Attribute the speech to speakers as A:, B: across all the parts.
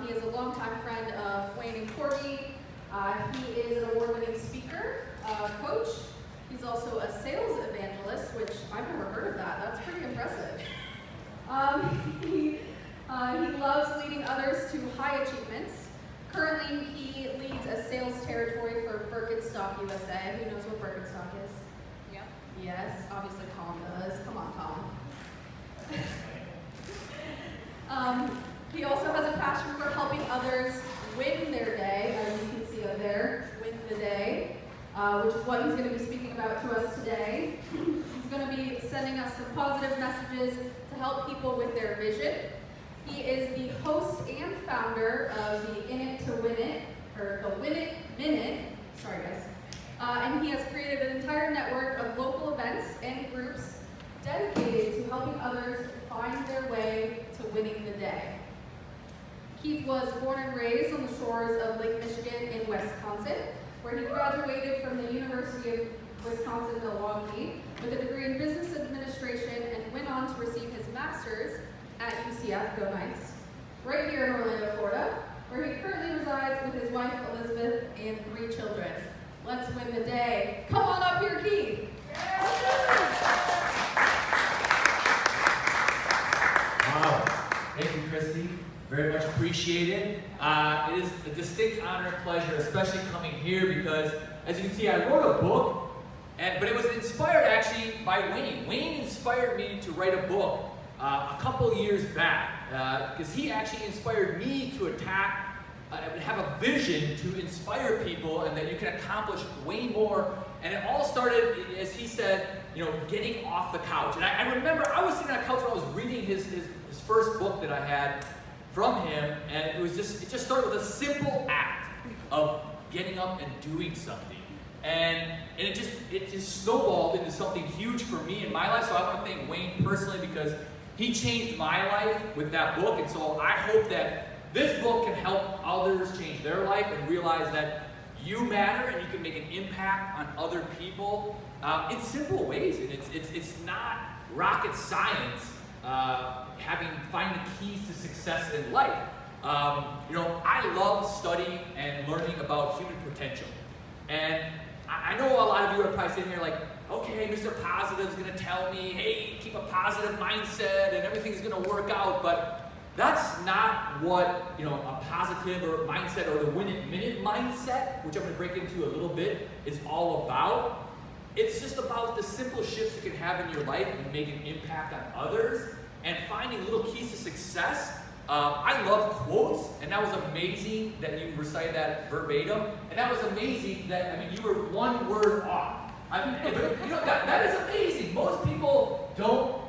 A: He is a longtime friend of Wayne and Courtney. He is an award-winning speaker, coach. He's also a sales evangelist, which I've never heard of that. That's pretty impressive. He loves leading others to high achievements. Currently, he leads a sales territory for Birkenstock USA. Who knows what Birkenstock is?
B: Yeah.
A: Yes, obviously Tom does. Come on, Tom. He also has a passion for helping others win their day, as you can see up there, win the day, which is what he's going to be speaking about to us today. He's going to be sending us some positive messages to help people with their vision. He is the host and founder of the In It to Win It, or the Win It Minute, sorry guys, and he has created an entire network of local events and groups dedicated to helping others find their way to winning the day. Keith was born and raised on the shores of Lake Michigan in Wisconsin, where he graduated from the University of Wisconsin-Milwaukee with a degree in business administration and went on to receive his master's at UCF, go Knights, right here in Orlando, Florida, where he currently resides with his wife Elizabeth and 3 children. Let's win the day. Come on up here, Keith.
C: Wow. Thank you, Christy. Very much appreciated. It is a distinct honor and pleasure, especially coming here because, as you can see, I wrote a book, but it was inspired actually by Wayne. Wayne inspired me to write a book a couple years back because he actually inspired me to have a vision to inspire people and that you can accomplish way more. And it all started, as he said, getting off the couch. And I remember I was sitting on the couch when I was reading his first book that I had from him, and it just started with a simple act of getting up and doing something. And it just snowballed into something huge for me in my life. So I want to thank Wayne personally because he changed my life with that book. And so I hope that this book can help others change their life and realize that you matter and you can make an impact on other people in simple ways. And it's not rocket science. Finding the keys to success in life. I love studying and learning about human potential. And I know a lot of you are probably sitting here like, okay, Mr. Positive is going to tell me, hey, keep a positive mindset and everything's going to work out. But that's not what a positive or mindset or the win it minute mindset, which I'm going to break into a little bit, is all about. It's just about the simple shifts you can have in your life and make an impact on others and finding little keys to success. I love quotes, and that was amazing that you recited that verbatim. And that was amazing that, you were one word off. That is amazing. Most people don't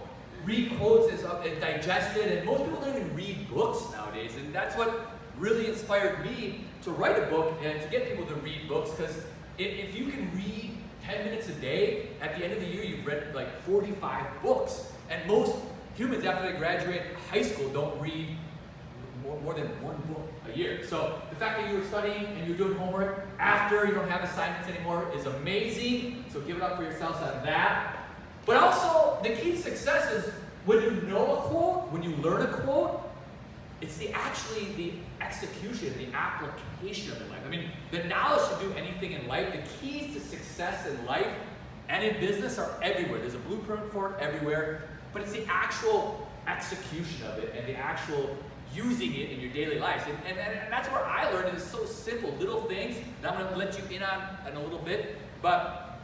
C: read quotes and digest it, and most people don't even read books nowadays. And that's what really inspired me to write a book and to get people to read books, because if you can read 10 minutes a day, at the end of the year you've read like 45 books. And most humans after they graduate high school don't read more than one book a year. So the fact that you were studying and you're doing homework after you don't have assignments anymore is amazing. So give it up for yourselves on that. But also the key to success is when you know a quote, when you learn a quote, it's the execution, the application of it. The knowledge to do anything in life, the keys to success in life and in business are everywhere. There's a blueprint for it everywhere, but it's the actual execution of it and the actual using it in your daily life. And that's where I learned. It's so simple, little things that I'm going to let you in on in a little bit. But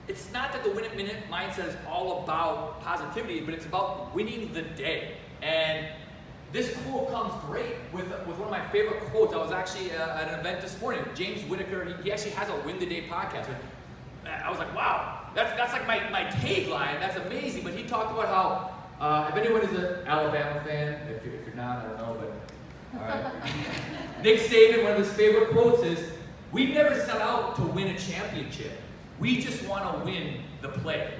C: it's not that the win it minute mindset is all about positivity, but it's about winning the day. And this quote comes great with one of my favorite quotes. I was actually at an event this morning. James Whitaker, he actually has a Win the Day podcast. I was like, wow, that's like my tagline. That's amazing. But he talked about how, if anyone is an Alabama fan, if you're not, I don't know, but all right. Nick Saban, one of his favorite quotes is, we never set out to win a championship. We just want to win the play.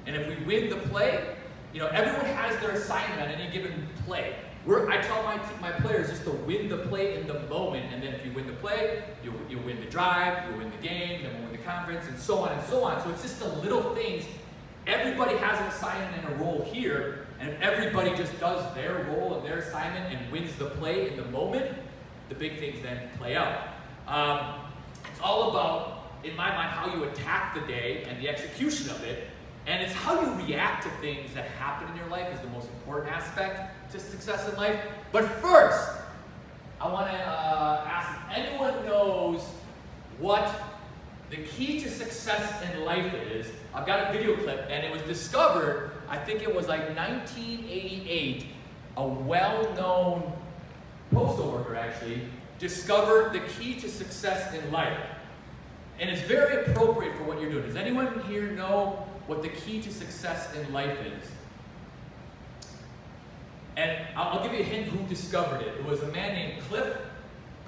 C: And if we win the play, everyone has their assignment on any given play. I tell my players just to win the play in the moment, and then if you win the play, you win the drive, you win the game, then we'll win the conference, and so on and so on. So it's just the little things. Everybody has an assignment and a role here, and if everybody just does their role and their assignment and wins the play in the moment, the big things then play out. It's all about, in my mind, how you attack the day and the execution of it. And it's how you react to things that happen in your life is the most important aspect to success in life. But first, I want to ask if anyone knows what the key to success in life is. I've got a video clip, and it was discovered, I think it was like 1988, a well-known postal worker actually discovered the key to success in life. And it's very appropriate for what you're doing. Does anyone here know what the key to success in life is? And I'll give you a hint who discovered it. It was a man named Cliff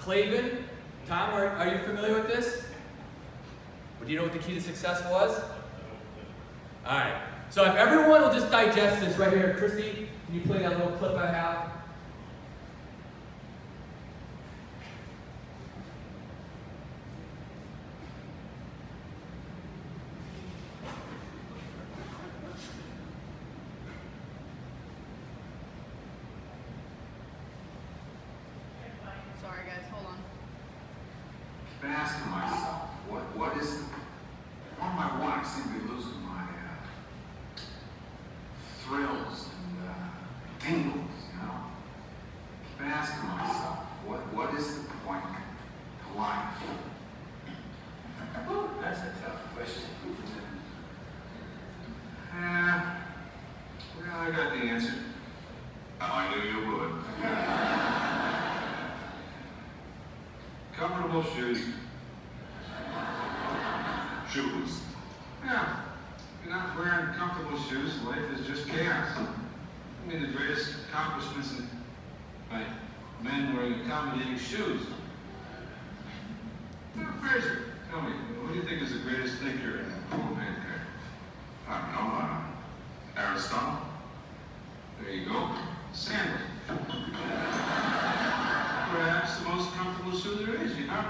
C: Clavin. Tom, are you familiar with this? Do you know what the key to success was? All right. So if everyone will just digest this right here. Christy, can you play that little clip I have?
A: Sorry guys, hold on.
B: Been asking myself, what is the, what am I want? I seem to be losing my thrills and tingles, you know? Been asking myself, what is the point to life? That's a tough question. Well, I got the answer. Oh, I knew you would. Comfortable shoes. Shoes. Yeah. If you're not wearing comfortable shoes, life is just chaos. I mean, the greatest accomplishments by men wearing accommodating shoes. Now, Fraser, tell me, what do you think is the greatest thinker in all mankind? I don't know. Aristotle. There you go. Sandwich. Perhaps the most comfortable shoe there is, you know?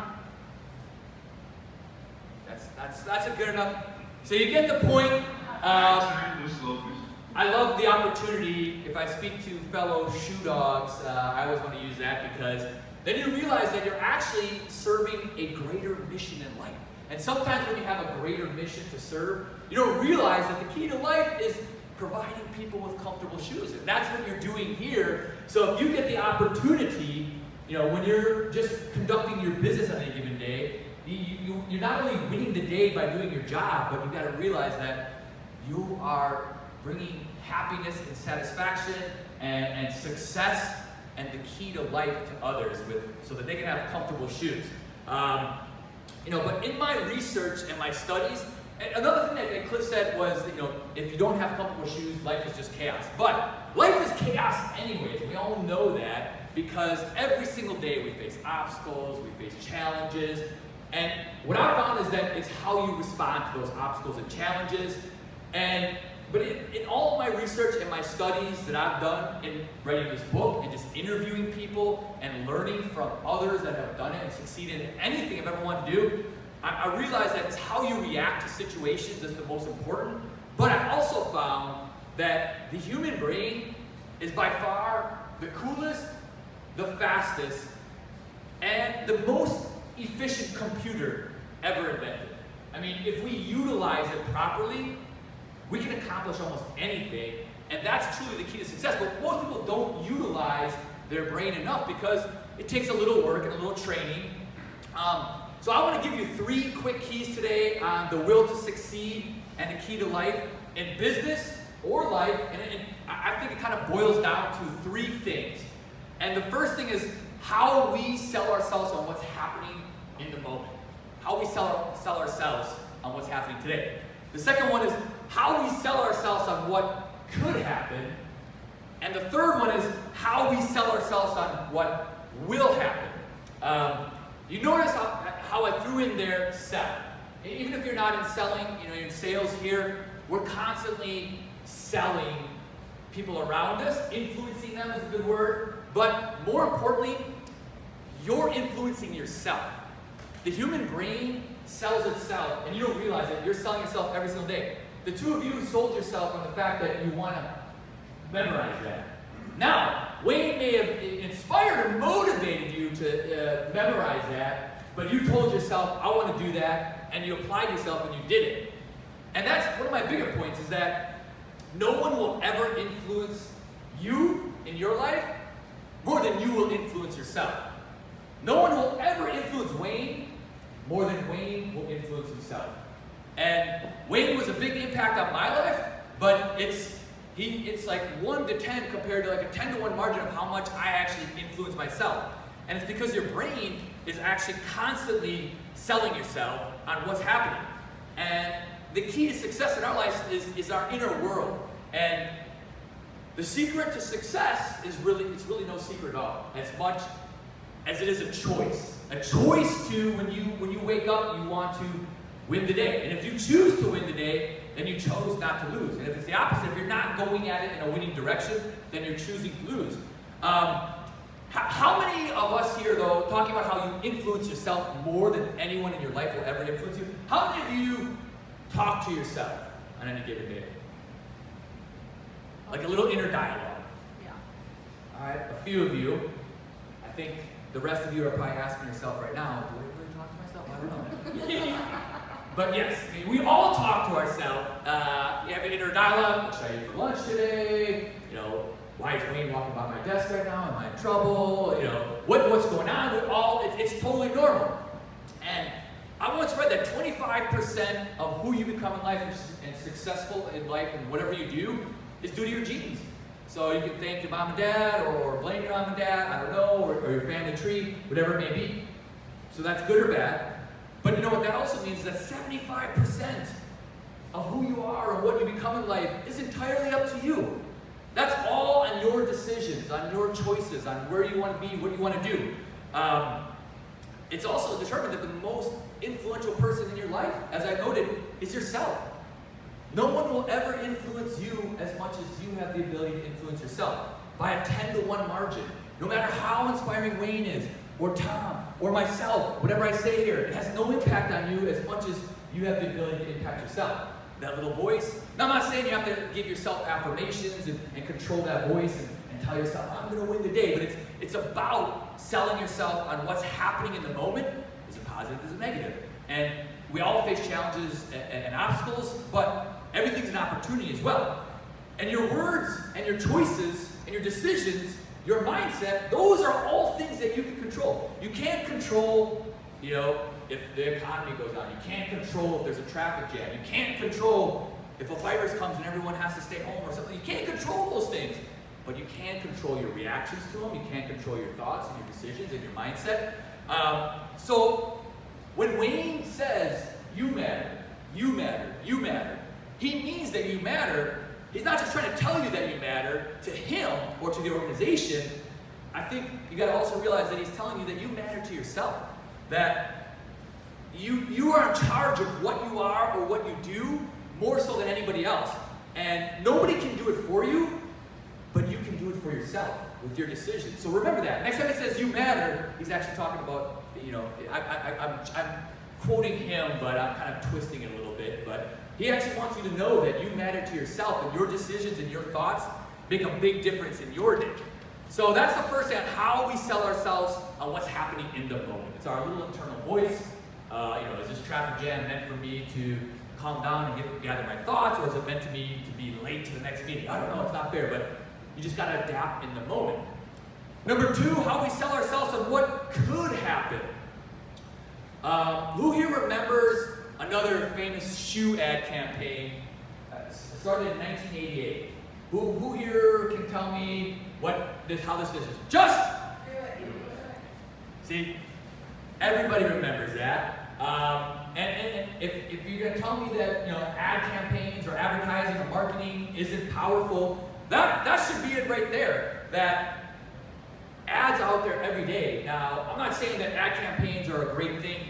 C: That's a good enough. So you get the point. I love the opportunity, if I speak to fellow shoe dogs, I always want to use that because then you realize that you're actually serving a greater mission in life. And sometimes when you have a greater mission to serve, you don't realize that the key to life is providing people with comfortable shoes. And that's what you're doing here. So if you get the opportunity, you know, when you're just conducting your business on a given day, you're not only winning the day by doing your job, but you've got to realize that you are bringing happiness and satisfaction and success and the key to life to others so that they can have comfortable shoes. But in my research and my studies, and another thing that Cliff said was, if you don't have comfortable shoes, life is just chaos. But life is chaos anyways. We all know that because every single day we face obstacles, we face challenges. And what I found is that it's how you respond to those obstacles and challenges. But in all of my research and my studies that I've done in writing this book and just interviewing people and learning from others that have done it and succeeded in anything I've ever wanted to do, I realized that it's how you react to situations that's the most important. But I also found that the human brain is by far the coolest, the fastest, and the most efficient computer ever invented. I mean, if we utilize it properly, we can accomplish almost anything, and that's truly the key to success. But most people don't utilize their brain enough because it takes a little work and a little training. So I want to give you 3 quick keys today on the will to succeed and the key to life in business or life, and I think it kind of boils down to 3 things. And the first thing is how we sell ourselves on what's happening in the moment. How we sell ourselves on what's happening today. The second one is how we sell ourselves on what could happen. And the third one is how we sell ourselves on what will happen. You notice how I threw in there sell. Even if you're not in selling, you're in sales here, we're constantly selling people around us. Influencing them is a good word. But more importantly, you're influencing yourself. The human brain sells itself, and you don't realize it. You're selling yourself every single day. The 2 of you sold yourself on the fact that you want to memorize that. Now, Wayne may have inspired or motivated you to memorize that, but you told yourself, I want to do that, and you applied yourself and you did it. And that's one of my bigger points, is that no one will ever influence you in your life more than you will influence yourself. No one will ever influence Wayne more than Wayne will influence himself. And Wayne was a big impact on my life, but it's like 1 to 10 compared to like a 10 to 1 margin of how much I actually influence myself. And it's because your brain is actually constantly selling yourself on what's happening. And the key to success in our life is our inner world. And the secret to success is really no secret at all, as much as it is a choice. A choice to, when you wake up, you want to win the day. And if you choose to win the day, then you chose not to lose. And if it's the opposite, if you're not going at it in a winning direction, then you're choosing to lose. How many of us here, though, talking about how you influence yourself more than anyone in your life will ever influence you, how many of you talk to yourself on any given day? Like a little inner dialogue.
A: Yeah.
C: All right, a few of you. I think the rest of you are probably asking yourself right now, do I really talk to myself? I don't know. But yes, I mean, we all talk to ourselves. You have an inner dialogue. What should I eat for lunch today? You know, why is Wayne walking by my desk right now? Am I in trouble? You know, what's going on? It's totally normal. And I once read that 25% of who you become in life and successful in life and whatever you do is due to your genes. So you can thank your mom and dad, or blame your mom and dad, I don't know, or your family tree, whatever it may be. So that's good or bad. But you know what that also means is that 75% of who you are or what you become in life is entirely up to you. That's all on your decisions, on your choices, on where you want to be, what you want to do. It's also determined that the most influential person in your life, as I noted, is yourself. No one will ever influence you as much as you have the ability to influence yourself, by a 10 to 1 margin. No matter how inspiring Wayne is, or Tom, or myself, whatever I say here, it has no impact on you as much as you have the ability to impact yourself. That little voice. Now, I'm not saying you have to give yourself affirmations and control that voice and tell yourself, I'm going to win the day, but it's about selling yourself on what's happening in the moment. Is it positive, is it negative? And we all face challenges and obstacles, but everything's an opportunity as well. And your words and your choices and your decisions, your mindset, those are all things that you can control. You can't control, if the economy goes down. You can't control if there's a traffic jam. You can't control if a virus comes and everyone has to stay home or something. You can't control those things. But you can control your reactions to them. You can't control your thoughts and your decisions and your mindset. So when Wayne says, you matter, you matter, you matter, he means that you matter. He's not just trying to tell you that you matter to him or to the organization. I think you got to also realize that he's telling you that you matter to yourself. That you are in charge of what you are or what you do more so than anybody else. And nobody can do it for you, but you can do it for yourself with your decisions. So remember that. Next time he says you matter, he's actually talking about, I'm quoting him, but I'm kind of twisting it a little bit. But he actually wants you to know that you matter to yourself, and your decisions and your thoughts make a big difference in your day. So that's the first thing on how we sell ourselves on what's happening in the moment. It's our little internal voice. Is this traffic jam meant for me to calm down and gather my thoughts, or is it meant to me to be late to the next meeting? I don't know, it's not fair, but you just got to adapt in the moment. Number 2, how we sell ourselves on what could happen. Who here remembers another famous shoe ad campaign? Started in 1988. Who here can tell me how this is? Just do it. See, everybody remembers that. And if you're going to tell me that ad campaigns or advertising or marketing isn't powerful, that should be it right there. That ads out there every day. Now, I'm not saying that ad campaigns are a great thing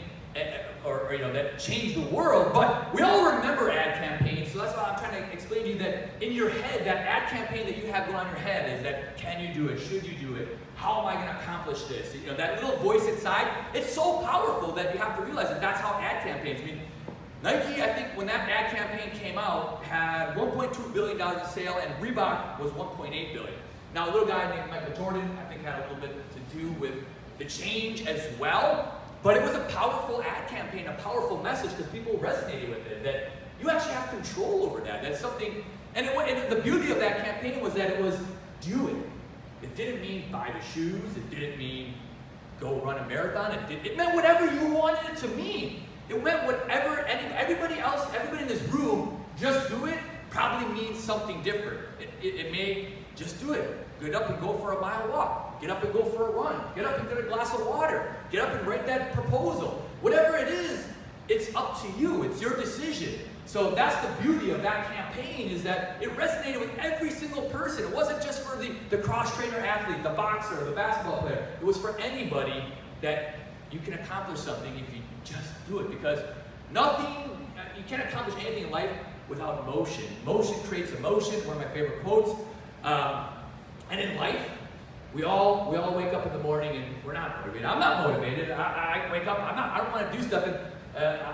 C: or that change the world, but we all remember ad campaigns. So that's why I'm trying to explain to you that in your head, that ad campaign that you have going on in your head is that, can you do it? Should you do it? How am I going to accomplish this? That little voice inside, it's so powerful that you have to realize that that's how ad campaigns. Nike, I think when that ad campaign came out, had $1.2 billion in sale, and Reebok was $1.8 billion. Now, a little guy named Michael Jordan, I think, had a little bit to do with the change as well. But it was a powerful ad campaign, a powerful message, because people resonated with it, that you actually have control over that. That's something, and the beauty of that campaign was that it was do it. It didn't mean buy the shoes. It didn't mean go run a marathon. It meant whatever you wanted it to mean. It meant whatever everybody in this room, just do it, probably means something different. It may just do it. Get up and go for a mile walk. Get up and go for a run. Get up and get a glass of water. Get up and write that proposal. Whatever it is, it's up to you. It's your decision. So that's the beauty of that campaign, is that it resonated with every single person. It wasn't just for the cross-trainer athlete, the boxer, the basketball player. It was for anybody, that you can accomplish something if you just do it. Because you can't accomplish anything in life without motion. Motion creates emotion, one of my favorite quotes. And in life, we all wake up in the morning and we're not motivated. I'm not motivated. I wake up, I don't want to do stuff. And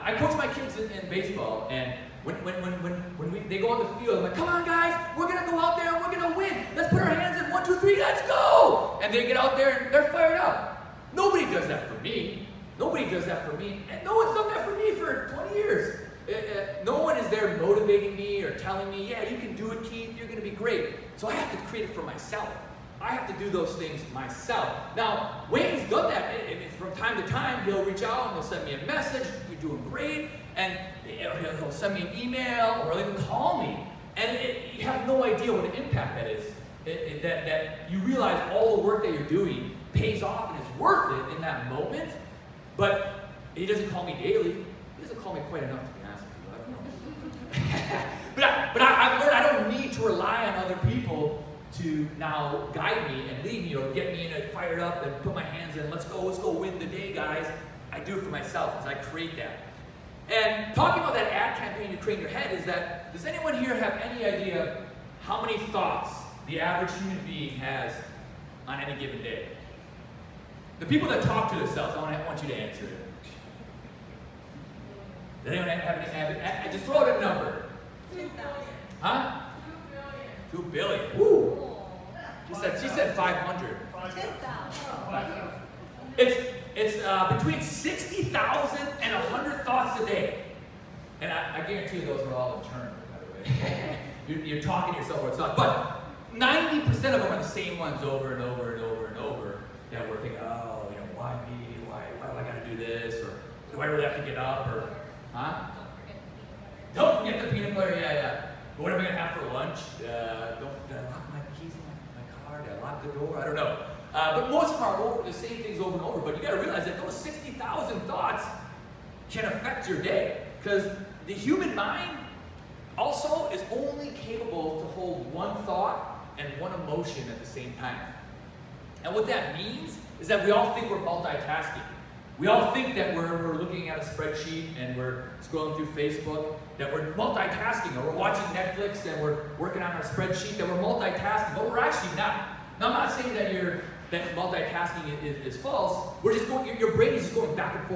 C: I coach my kids in baseball, and when they go on the field, I'm like, come on guys, we're gonna go out there and we're gonna win. Let's put our hands in, 1, 2, 3, let's go! And they get out there and they're fired up. Nobody does that for me. Nobody does that for me. And no one's done that for me for 20 years. No one is there motivating me or telling me, yeah, you can do it, Keith, you're gonna be great. So I have to create it for myself. I have to do those things myself. Now, Wayne's done that. From time to time, he'll reach out and he'll send me a message, you're doing great, and he'll send me an email, or he'll even call me. And you have no idea what an impact that is. That you realize all the work that you're doing pays off and is worth it in that moment. But he doesn't call me daily. He doesn't call me quite enough, to be honest with you. But I've learned I don't need to rely on other people to now guide me and lead me or get me in it fired up and put my hands in. Let's go win the day, guys. I do it for myself as I create that. And talking about that ad campaign you create in your head, is that, does anyone here have any idea how many thoughts the average human being has on any given day? The people that talk to themselves, I want you to answer it. Does anyone have any habit? Just throw out a number.
A: 2,000.
C: Huh? 2 billion. Woo! She said 500.
A: 10,000.
C: It's between 60,000 and 100 thoughts a day. And I guarantee you those are all internal, by the way. You're talking to yourself or it's not. But 90% of them are the same ones over and over and over and over. That we're thinking, oh, why me? Why do I got to do this? Or do I really have to get up? Or, huh? Don't forget the peanut butter. Yeah. What am I going to have for lunch? Did I lock my keys in my car? Did I lock the door? I don't know. But most of them are the same things over and over. But you got to realize that those 60,000 thoughts can affect your day. Because the human mind also is only capable to hold one thought and one emotion at the same time. And what that means is that we all think we're multitasking. We all think that we're looking at a spreadsheet and we're scrolling through Facebook, that we're multitasking, or we're watching Netflix and we're working on our spreadsheet, that we're multitasking, but we're actually not. Now, I'm not saying that multitasking is false. We're just going, your brain is just going back and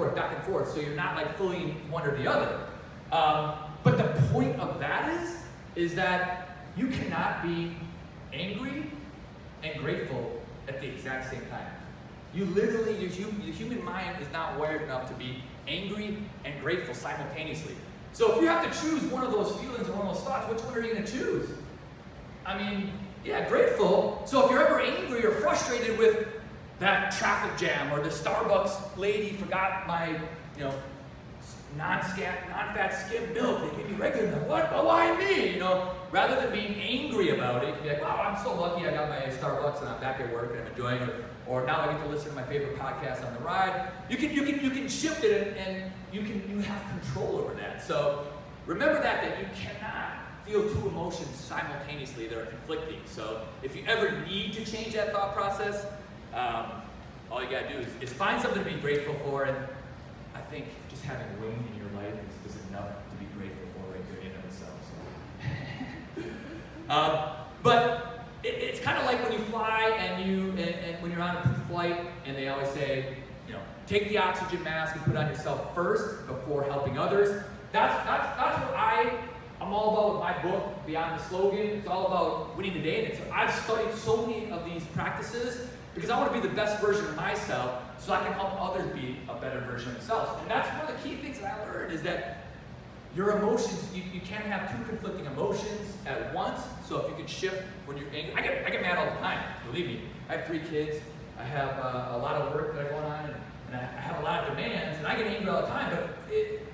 C: forth, so you're not like fully one or the other. But the point of that is that you cannot be angry and grateful at the exact same time. You literally, the human mind is not wired enough to be angry and grateful simultaneously. So if you have to choose one of those feelings or one of those thoughts, which one are you going to choose? I mean, yeah, grateful. So if you're ever angry or frustrated with that traffic jam, or the Starbucks lady forgot my, non-fat skim milk, they gave me regular milk. What? Oh, why me? Rather than being angry about it, you can be like, wow, I'm so lucky I got my Starbucks and I'm back at work and I'm enjoying it. Or now I get to listen to my favorite podcast on the ride. You can shift it and you have control over that. So remember that you cannot feel two emotions simultaneously that are conflicting. So if you ever need to change that thought process, all you gotta do is find something to be grateful for. And I think just having Wayne in your life is enough to be grateful for right there in and of itself. But it's kind of like when you fly and when you're on a flight, and they always say, take the oxygen mask and put it on yourself first before helping others. That's what I I'm all about with my book, Beyond the Slogan, it's all about winning the day. And so I've studied so many of these practices because I want to be the best version of myself so I can help others be a better version of themselves. And that's one of the key things that I learned is that your emotions, you can't have two conflicting emotions at once. So if you can shift when you're angry, I get mad all the time, believe me. I have 3 kids, I have a lot of work that I go on, and I have a lot of demands, and I get angry all the time, but it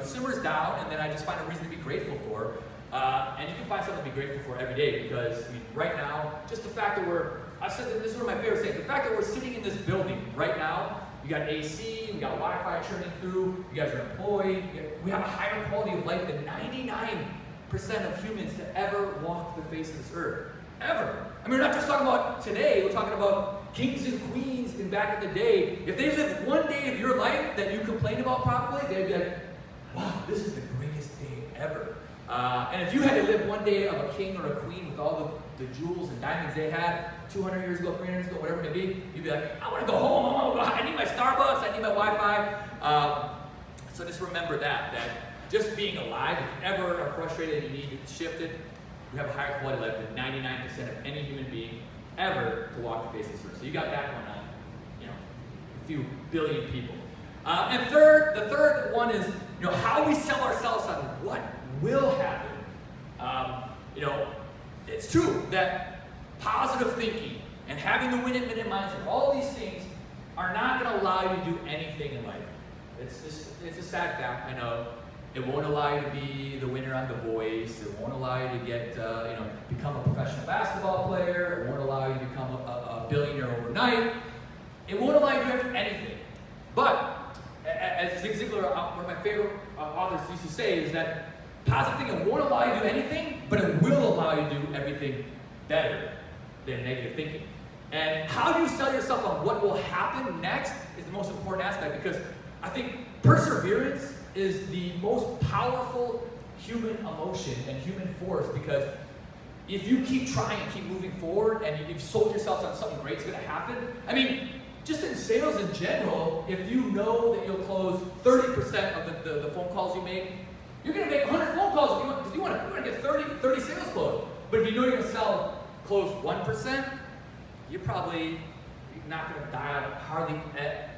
C: simmers down, and then I just find a reason to be grateful for. And you can find something to be grateful for every day because, I mean, right now, just the fact that I've said that this is one of my favorite things, the fact that we're sitting in this building right now, you got AC, we got Wi-Fi churning through, you guys are employed, we have a higher quality of life than 99% of humans to ever walk the face of this earth. Ever. I mean, we're not just talking about today, we're talking about kings and queens in back in the day. If they lived one day of your life that you complain about probably, they'd be like, wow, this is the greatest day ever. And if you had to live one day of a king or a queen with all the jewels and diamonds they had 200 years ago, 300 years ago, whatever it may be, you'd be like, I want to go home, I need my Starbucks, I need my Wi-Fi. So just remember that just being alive, if you ever are frustrated and you need to shift it, we have a higher quality life than 99% of any human being ever to walk the face of the earth. So you got that going on, a few billion people. And the third one is, how we sell ourselves on what will happen. It's true that positive thinking and having the win-it-minute mindset, all these things are not going to allow you to do anything in life. It's a sad fact, I know. It won't allow you to be the winner on The Voice. It won't allow you to get, become a professional basketball player. It won't allow you to become a billionaire overnight. It won't allow you to do anything. But, as Zig Ziglar, one of my favorite authors used to say, is that positive thinking won't allow you to do anything, but it will allow you to do everything better than negative thinking. And how do you sell yourself on what will happen next is the most important aspect, because I think perseverance is the most powerful human emotion and human force, because if you keep trying and keep moving forward and you've sold yourself on something great's going to happen, I mean, just in sales in general, if you know that you'll close 30% of the phone calls you make, you're going to make 100 phone calls because you want to get 30 sales closed. But if you know you're going to close 1%, you're probably not going to dial hardly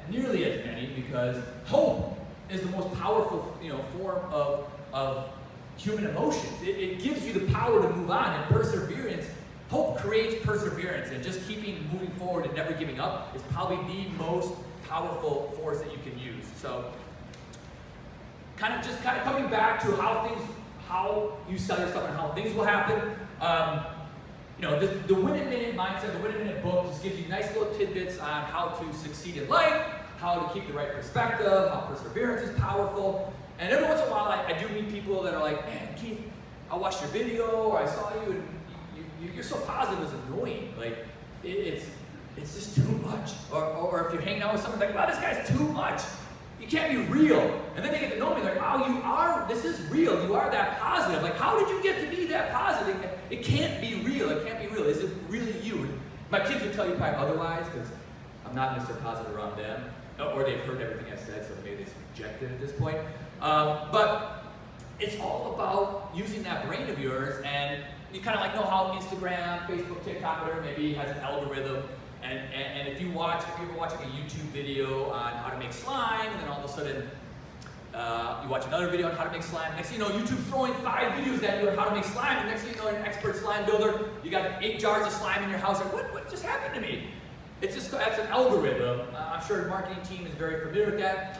C: nearly as many, because hope is the most powerful form of human emotions. It gives you the power to move on, and perseverance, hope creates perseverance, and just keeping moving forward and never giving up is probably the most powerful force that you can use. So kind of coming back to how you sell yourself and how things will happen. The win-it-minute mindset, the win-it-minute book just gives you nice little tidbits on how to succeed in life, how to keep the right perspective, how perseverance is powerful. And every once in a while, I do meet people that are like, man, Keith, I watched your video, or I saw you, and you're so positive, it's annoying. Like, it's just too much. Or if you're hanging out with someone, like, wow, this guy's too much. You can't be real. And then they get to know me, like, wow, this is real. You are that positive. Like, how did you get to be that positive? It can't be real. It can't be real. Is it really you? And my kids would tell you probably otherwise, because I'm not Mr. Positive around them. Or they've heard everything I've said, so maybe they reject it at this point. But it's all about using that brain of yours, and you kind of know how Instagram, Facebook, TikTok, whatever it may be, has an algorithm. And if you ever watch a YouTube video on how to make slime, and then all of a sudden you watch another video on how to make slime, next thing you know, YouTube's throwing 5 videos at you on how to make slime, and next thing you know, you're an expert slime builder, you got 8 jars of slime in your house, like, what just happened to me? That's an algorithm. I'm sure the marketing team is very familiar with that.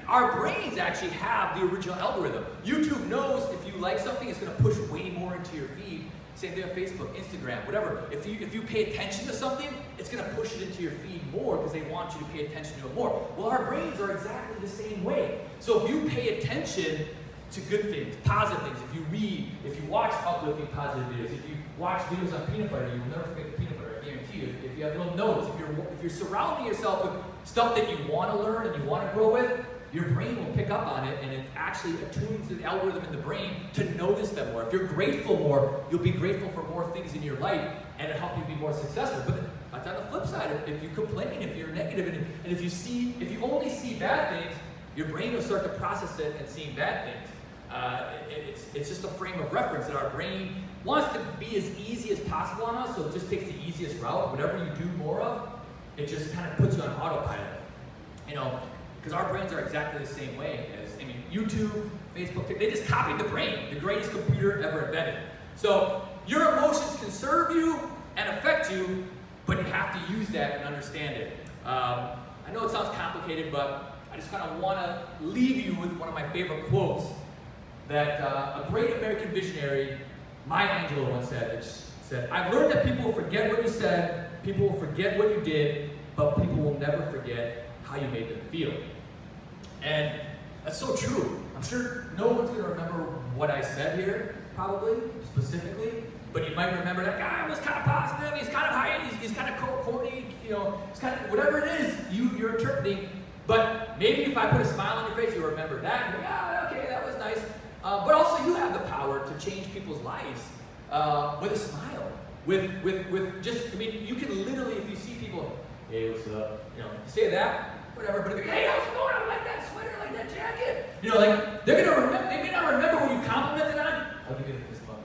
C: Our brains actually have the original algorithm. YouTube knows if you like something, it's going to push way more into your feed. Same thing on Facebook, Instagram, whatever. If you pay attention to something, it's going to push it into your feed more because they want you to pay attention to it more. Well, our brains are exactly the same way. So if you pay attention to good things, positive things, if you read, if you watch uplifting positive videos, if you watch videos on peanut butter, you will never forget the peanut butter. If you have little notes, if you're surrounding yourself with stuff that you want to learn and you want to grow with, your brain will pick up on it, and it actually attunes to the algorithm in the brain to notice them more. If you're grateful more, you'll be grateful for more things in your life, and it'll help you be more successful. But that's on the flip side. If you complain, if you're negative, and if you only see bad things, your brain will start to process it and seeing bad things. It's just a frame of reference that our brain wants to be as easy as possible on us, so it just takes the easiest route. Whatever you do more of, it just kind of puts you on autopilot. Because our brains are exactly the same way as, YouTube, Facebook, they just copied the brain, the greatest computer ever invented. So your emotions can serve you and affect you, but you have to use that and understand it. I know it sounds complicated, but I just kind of want to leave you with one of my favorite quotes that a great American visionary, Maya Angelou, once said. It said, "I've learned that people will forget what you said, people will forget what you did, but people will never forget how you made them feel." And that's so true. I'm sure no one's going to remember what I said here, probably, specifically, but you might remember that guy was kind of positive, he's kind of high, he's kind of corny, it's kind of whatever it is you're interpreting. But maybe if I put a smile on your face, you'll remember that. And yeah, okay, that was nice. But also, you have the power to change people's lives with a smile. With just, you can literally, if you see people, hey, what's up? Say that, whatever. But if you're, hey, how's it going? I like that sweater, I like that jacket. They're gonna remember. They may not remember what you complimented on. I'll give you the fist bump.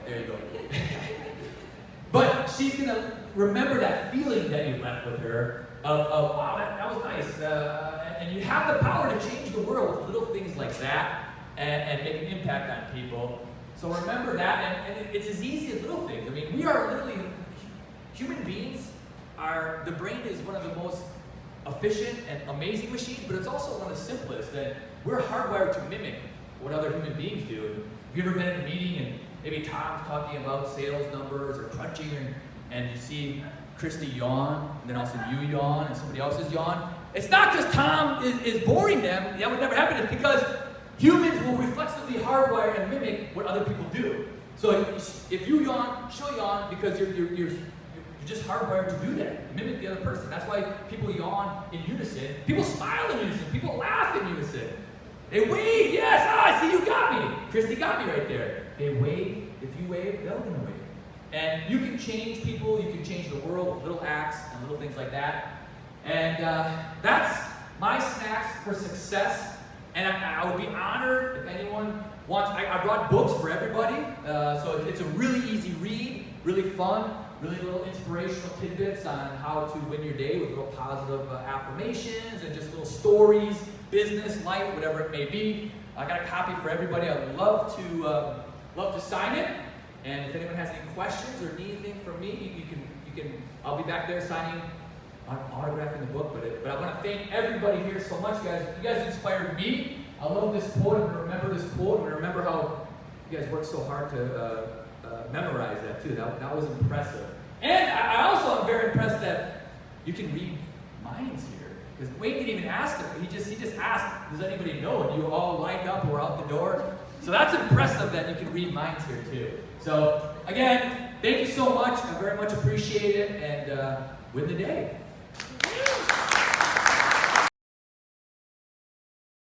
C: There you go. But she's gonna remember that feeling that you left with her of wow, that was nice. And you have the power to change the world with little things like that and make an impact on people. So remember that, and it's as easy as little things. We are literally, human beings the brain is one of the most efficient and amazing machines, but it's also one of the simplest. And we're hardwired to mimic what other human beings do. Have you ever been in a meeting and maybe Tom's talking about sales numbers or crunching, and you see Christy yawn, and then also you yawn, and somebody else's yawn? It's not because Tom is boring them. That would never happen. It's because humans will reflexively hardwire and mimic what other people do. So if you yawn, she'll yawn because you're just hardwired to do that. Mimic the other person. That's why people yawn in unison. People smile in unison. People laugh in unison. They wave. Yes, I see you got me. Christy got me right there. They wave. If you wave, they're going to wave. And you can change people. You can change the world with little acts and little things like that. And that's my snacks for success. And I would be honored if anyone wants. I brought books for everybody. So it's a really easy read, really fun, really little inspirational tidbits on how to win your day with little positive affirmations and just little stories, business, life, whatever it may be. I got a copy for everybody. I'd love to sign it. And if anyone has any questions or need anything from me, you can. I'll be back there signing. I'm autographing the book, but I want to thank everybody here so much, guys. You guys inspired me. I love this quote. I'm going to remember this quote. I'm going to remember how you guys worked so hard to memorize that too. That was impressive. And I also am very impressed that you can read minds here. Because Wayne didn't even ask them. He just asked, does anybody know? And you all lined up and were out the door. So that's impressive that you can read minds here too. So again, thank you so much. I very much appreciate it. And win the day.